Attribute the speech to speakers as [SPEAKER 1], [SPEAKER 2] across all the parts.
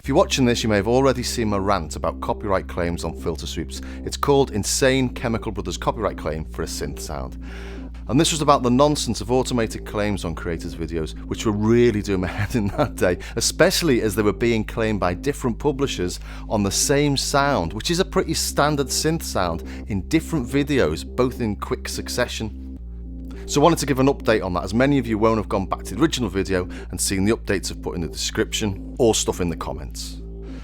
[SPEAKER 1] If you're watching this, you may have already seen my rant about copyright claims on filter sweeps. It's called Insane Chemical Brothers Copyright Claim for a Synth Sound. And this was about the nonsense of automated claims on creators' videos, which were really doing my head in that day, especially as they were being claimed by different publishers on the same sound, which is a pretty standard synth sound, in different videos, both in quick succession. So I wanted to give an update on that, as many of you won't have gone back to the original video and seen the updates I've put in the description or stuff in the comments.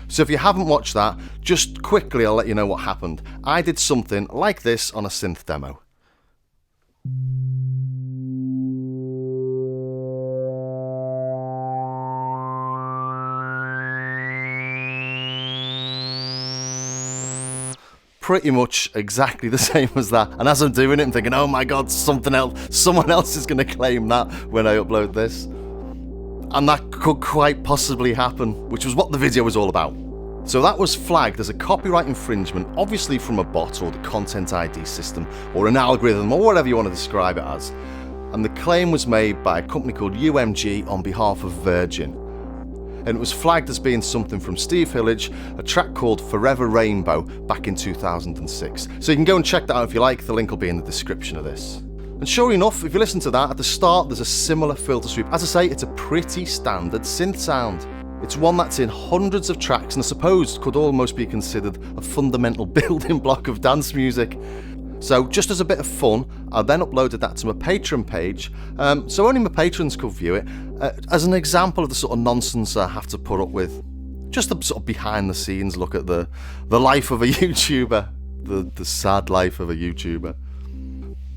[SPEAKER 1] So if you haven't watched that, just quickly I'll let you know what happened. I did something like this on a synth demo. Pretty much exactly the same as that, and as I'm doing it I'm thinking, oh my god, someone else is going to claim that when I upload this, and that could quite possibly happen, which was what the video was all about. So that was flagged as a copyright infringement, obviously from a bot or the content ID system or an algorithm or whatever you want to describe it as, and the claim was made by a company called UMG on behalf of Virgin. And it was flagged as being something from Steve Hillage, a track called Forever Rainbow, back in 2006. So you can go and check that out if you like, the link will be in the description of this. And sure enough, if you listen to that, at the start there's a similar filter sweep. As I say, it's a pretty standard synth sound. It's one that's in hundreds of tracks and I suppose could almost be considered a fundamental building block of dance music. So just as a bit of fun, I then uploaded that to my Patreon page, so only my patrons could view it, as an example of the sort of nonsense I have to put up with. Just a sort of behind the scenes look at the life of a YouTuber, the sad life of a YouTuber.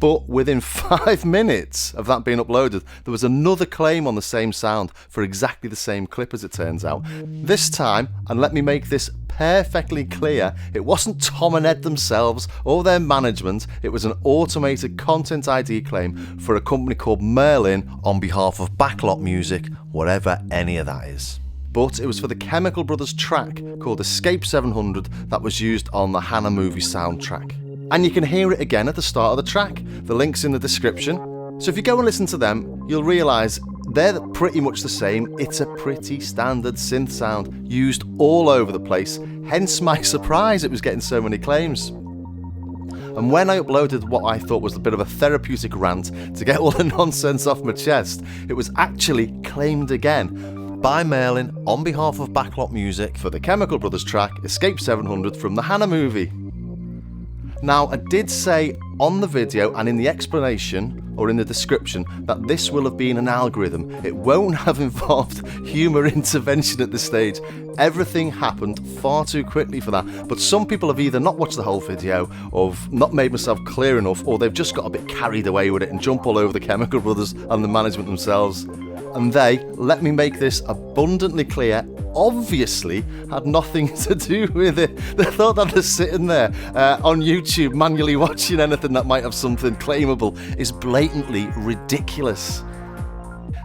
[SPEAKER 1] But within 5 minutes of that being uploaded, there was another claim on the same sound for exactly the same clip, as it turns out. This time, and let me make this perfectly clear, it wasn't Tom and Ed themselves or their management, it was an automated content ID claim for a company called Merlin on behalf of Backlot Music, whatever any of that is. But it was for the Chemical Brothers track called Escape 700 that was used on the Hannah movie soundtrack. And you can hear it again at the start of the track. The link's in the description. So if you go and listen to them, you'll realise they're pretty much the same. It's a pretty standard synth sound used all over the place, hence my surprise it was getting so many claims. And when I uploaded what I thought was a bit of a therapeutic rant to get all the nonsense off my chest, it was actually claimed again by Merlin on behalf of Backlot Music for the Chemical Brothers track Escape 700 from the Hannah movie. Now, I did say on the video and in the explanation or in the description that this will have been an algorithm. It won't have involved humour intervention at this stage. Everything happened far too quickly for that. But some people have either not watched the whole video or have not made myself clear enough, or they've just got a bit carried away with it and jump all over the Chemical Brothers and the management themselves. And they, let me make this abundantly clear, obviously had nothing to do with it. They thought that they're sitting there on YouTube manually watching anything that might have something claimable is blatantly ridiculous.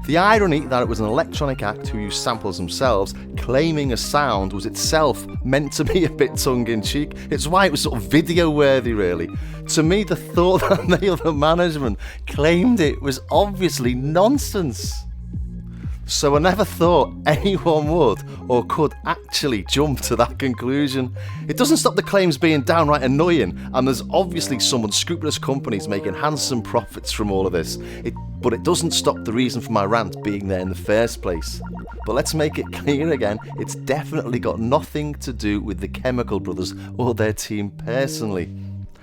[SPEAKER 1] The irony that it was an electronic act who used samples themselves claiming a sound was itself meant to be a bit tongue-in-cheek. It's why it was sort of video-worthy, really. To me, the thought that the other management claimed it was obviously nonsense. So I never thought anyone would or could actually jump to that conclusion. It doesn't stop the claims being downright annoying, and there's obviously some unscrupulous companies making handsome profits from all of this. But it doesn't stop the reason for my rant being there in the first place. But let's make it clear again, it's definitely got nothing to do with the Chemical Brothers or their team personally.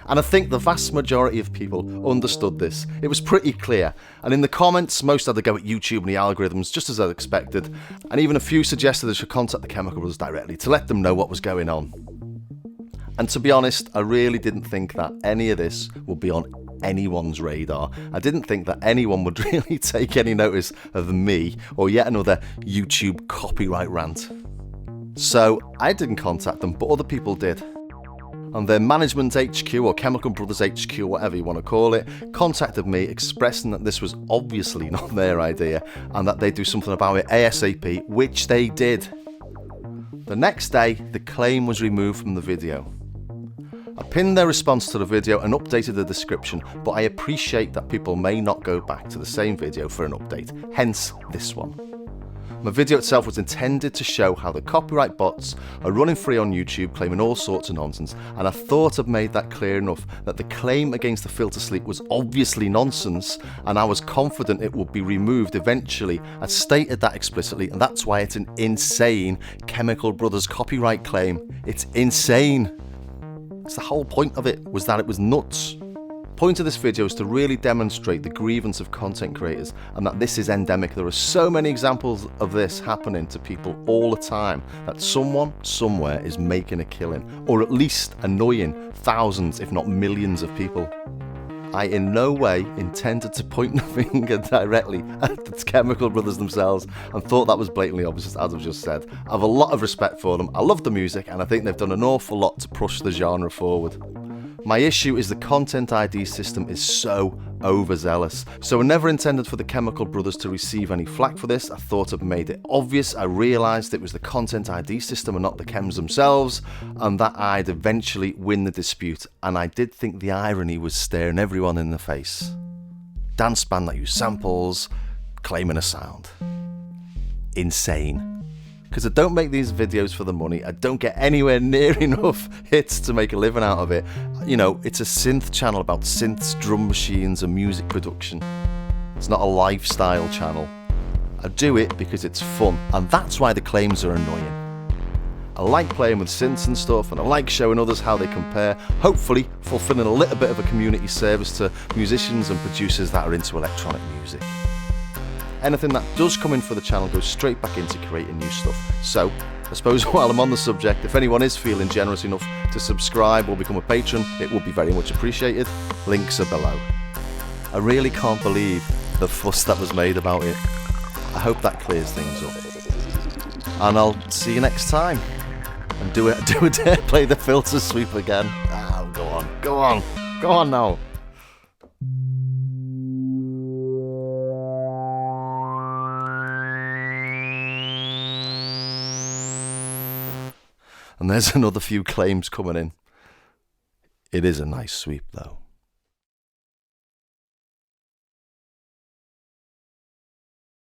[SPEAKER 1] And I think the vast majority of people understood this. It was pretty clear. And in the comments, most had to go at YouTube and the algorithms, just as I expected. And even a few suggested I should contact the Chemical Brothers directly to let them know what was going on. And to be honest, I really didn't think that any of this would be on anyone's radar. I didn't think that anyone would really take any notice of me or yet another YouTube copyright rant. So I didn't contact them, but other people did. And their management HQ or Chemical Brothers HQ, whatever you want to call it, contacted me expressing that this was obviously not their idea and that they'd do something about it ASAP, which they did. The next day, the claim was removed from the video. I pinned their response to the video and updated the description, but I appreciate that people may not go back to the same video for an update, hence this one. My video itself was intended to show how the copyright bots are running free on YouTube claiming all sorts of nonsense, and I thought I'd made that clear enough that the claim against the filter sleep was obviously nonsense, and I was confident it would be removed eventually. I stated that explicitly, and that's why it's an insane Chemical Brothers copyright claim. It's insane. It's the whole point of it, was that it was nuts. Point of this video is to really demonstrate the grievance of content creators and that this is endemic. There are so many examples of this happening to people all the time, that someone somewhere is making a killing, or at least annoying thousands if not millions of people. I in no way intended to point the finger directly at the Chemical Brothers themselves, and thought that was blatantly obvious, as I've just said. I have a lot of respect for them, I love the music, and I think they've done an awful lot to push the genre forward. My issue is the content ID system is so overzealous. So I never intended for the Chemical Brothers to receive any flack for this. I thought I'd made it obvious. I realised it was the content ID system and not the chems themselves, and that I'd eventually win the dispute. And I did think the irony was staring everyone in the face. Dance band that use samples, claiming a sound. Insane. Because I don't make these videos for the money, I don't get anywhere near enough hits to make a living out of it. You know, it's a synth channel about synths, drum machines and music production. It's not a lifestyle channel. I do it because it's fun, and that's why the claims are annoying. I like playing with synths and stuff, and I like showing others how they compare, hopefully fulfilling a little bit of a community service to musicians and producers that are into electronic music. Anything that does come in for the channel goes straight back into creating new stuff. So, I suppose while I'm on the subject, if anyone is feeling generous enough to subscribe or become a patron, it would be very much appreciated. Links are below. I really can't believe the fuss that was made about it. I hope that clears things up. And I'll see you next time. And do a dare play the filter sweep again. Oh, go on now. And there's another few claims coming in. It is a nice sweep though.